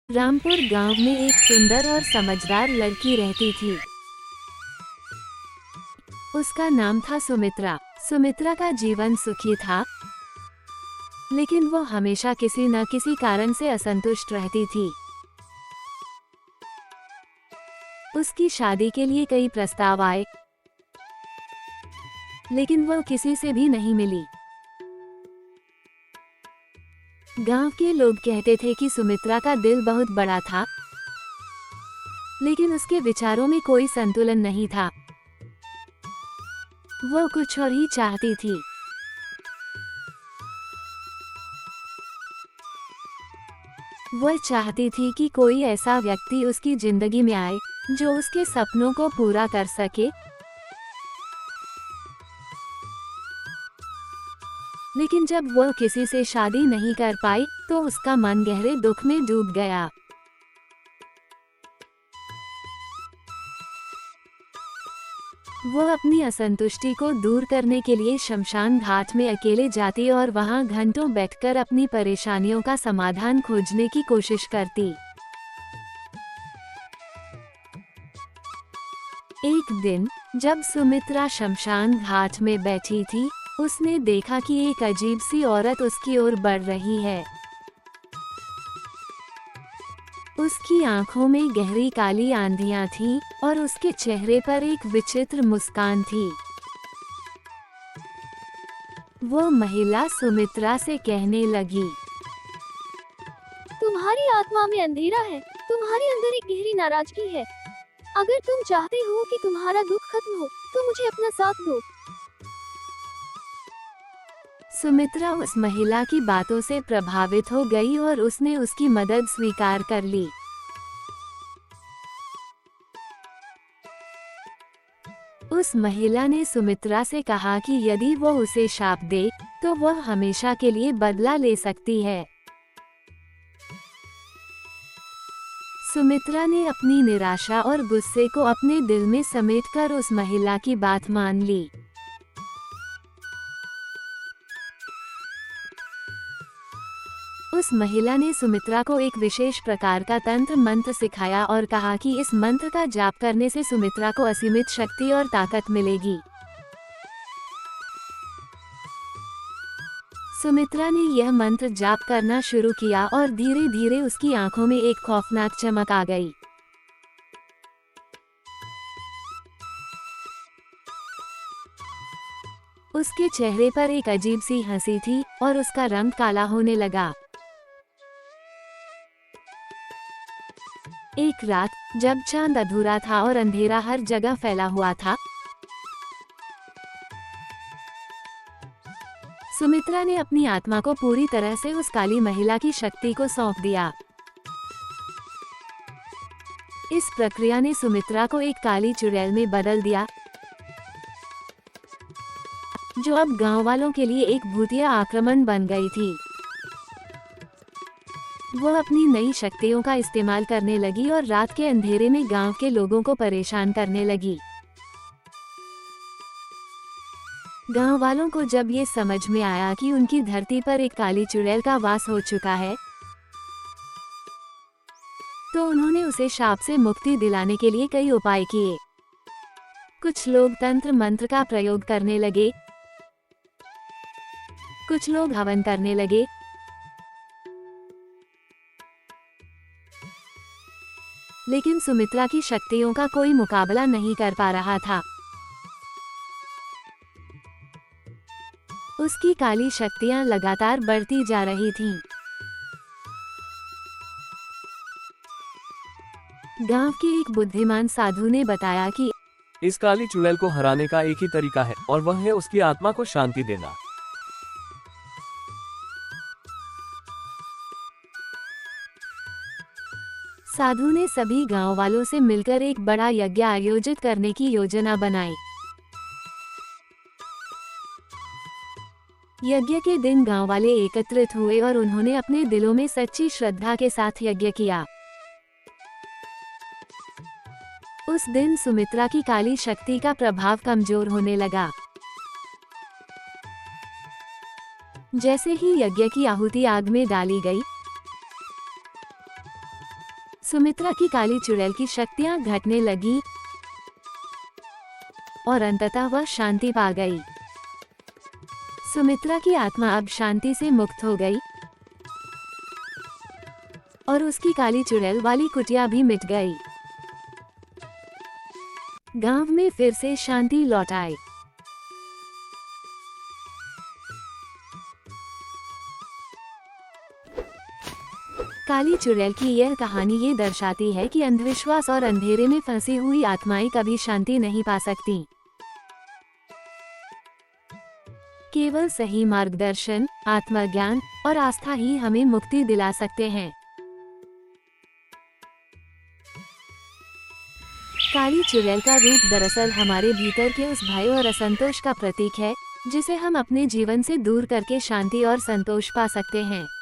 रामपुर गांव में एक सुंदर और समझदार लड़की रहती थी। उसका नाम था सुमित्रा। सुमित्रा का जीवन सुखी था, लेकिन वो हमेशा किसी न किसी कारण से असंतुष्ट रहती थी। उसकी शादी के लिए कई प्रस्ताव आए, लेकिन वो किसी से भी नहीं मिली। गांव के लोग कहते थे कि सुमित्रा का दिल बहुत बड़ा था, लेकिन उसके विचारों में कोई संतुलन नहीं था। वो कुछ और ही चाहती थी। वो चाहती थी कि कोई ऐसा व्यक्ति उसकी जिंदगी में आए जो उसके सपनों को पूरा कर सके। लेकिन जब वो किसी से शादी नहीं कर पाई, तो उसका मन गहरे दुख में डूब गया। वो अपनी असंतुष्टि को दूर करने के लिए शमशान घाट में अकेले जाती और वहां घंटों बैठकर अपनी परेशानियों का समाधान खोजने की कोशिश करती। एक दिन जब सुमित्रा शमशान घाट में बैठी थी, उसने देखा कि एक अजीब सी औरत उसकी ओर बढ़ रही है। उसकी आंखों में गहरी काली आंधियां थीं और उसके चेहरे पर एक विचित्र मुस्कान थी। वो महिला सुमित्रा से कहने लगी, तुम्हारी आत्मा में अंधेरा है, तुम्हारे अंदर एक गहरी नाराजगी है। अगर तुम चाहते हो कि तुम्हारा दुख खत्म हो, तो मुझे अपना साथ दो। सुमित्रा उस महिला की बातों से प्रभावित हो गई और उसने उसकी मदद स्वीकार कर ली। उस महिला ने सुमित्रा से कहा कि यदि वो उसे शाप दे, तो वह हमेशा के लिए बदला ले सकती है। सुमित्रा ने अपनी निराशा और गुस्से को अपने दिल में समेटकर उस महिला की बात मान ली। उस महिला ने सुमित्रा को एक विशेष प्रकार का तंत्र मंत्र सिखाया और कहा कि इस मंत्र का जाप करने से सुमित्रा को असीमित शक्ति और ताकत मिलेगी। सुमित्रा ने यह मंत्र जाप करना शुरू किया और धीरे धीरे उसकी आंखों में एक खौफनाक चमक आ गई। उसके चेहरे पर एक अजीब सी हंसी थी और उसका रंग काला होने लगा। एक रात जब चांद अधूरा था और अंधेरा हर जगह फैला हुआ था, सुमित्रा ने अपनी आत्मा को पूरी तरह से उस काली महिला की शक्ति को सौंप दिया। इस प्रक्रिया ने सुमित्रा को एक काली चुड़ैल में बदल दिया, जो अब गांव वालों के लिए एक भूतिया आक्रमण बन गई थी। वो अपनी नई शक्तियों का इस्तेमाल करने लगी और रात के अंधेरे में गांव के लोगों को परेशान करने लगी। गांव वालों को जब ये समझ में आया कि उनकी धरती पर एक काली चुड़ैल का वास हो चुका है, तो उन्होंने उसे शाप से मुक्ति दिलाने के लिए कई उपाय किए। कुछ लोग तंत्र मंत्र का प्रयोग करने लगे, कुछ लोग हवन करने लगे, लेकिन सुमित्रा की शक्तियों का कोई मुकाबला नहीं कर पा रहा था। उसकी काली शक्तियां लगातार बढ़ती जा रही थीं। गांव के एक बुद्धिमान साधु ने बताया कि इस काली चुड़ैल को हराने का एक ही तरीका है, और वह है उसकी आत्मा को शांति देना। साधु ने सभी गांव वालों से मिलकर एक बड़ा यज्ञ आयोजित करने की योजना बनाई। यज्ञ के दिन गांव वाले एकत्रित हुए और उन्होंने अपने दिलों में सच्ची श्रद्धा के साथ यज्ञ किया। उस दिन सुमित्रा की काली शक्ति का प्रभाव कमजोर होने लगा। जैसे ही यज्ञ की आहुति आग में डाली गई, सुमित्रा की काली चुड़ैल की शक्तियां घटने लगी और अंततः वह शांति पा गई। सुमित्रा की आत्मा अब शांति से मुक्त हो गई और उसकी काली चुड़ैल वाली कुटिया भी मिट गई। गांव में फिर से शांति लौट आई। काली चुड़ैल की यह कहानी ये दर्शाती है कि अंधविश्वास और अंधेरे में फंसी हुई आत्माएं कभी शांति नहीं पा सकती। केवल सही मार्गदर्शन, आत्मज्ञान और आस्था ही हमें मुक्ति दिला सकते हैं। काली चुड़ैल का रूप दरअसल हमारे भीतर के उस भय और असंतोष का प्रतीक है, जिसे हम अपने जीवन से दूर करके शांति और संतोष पा सकते हैं।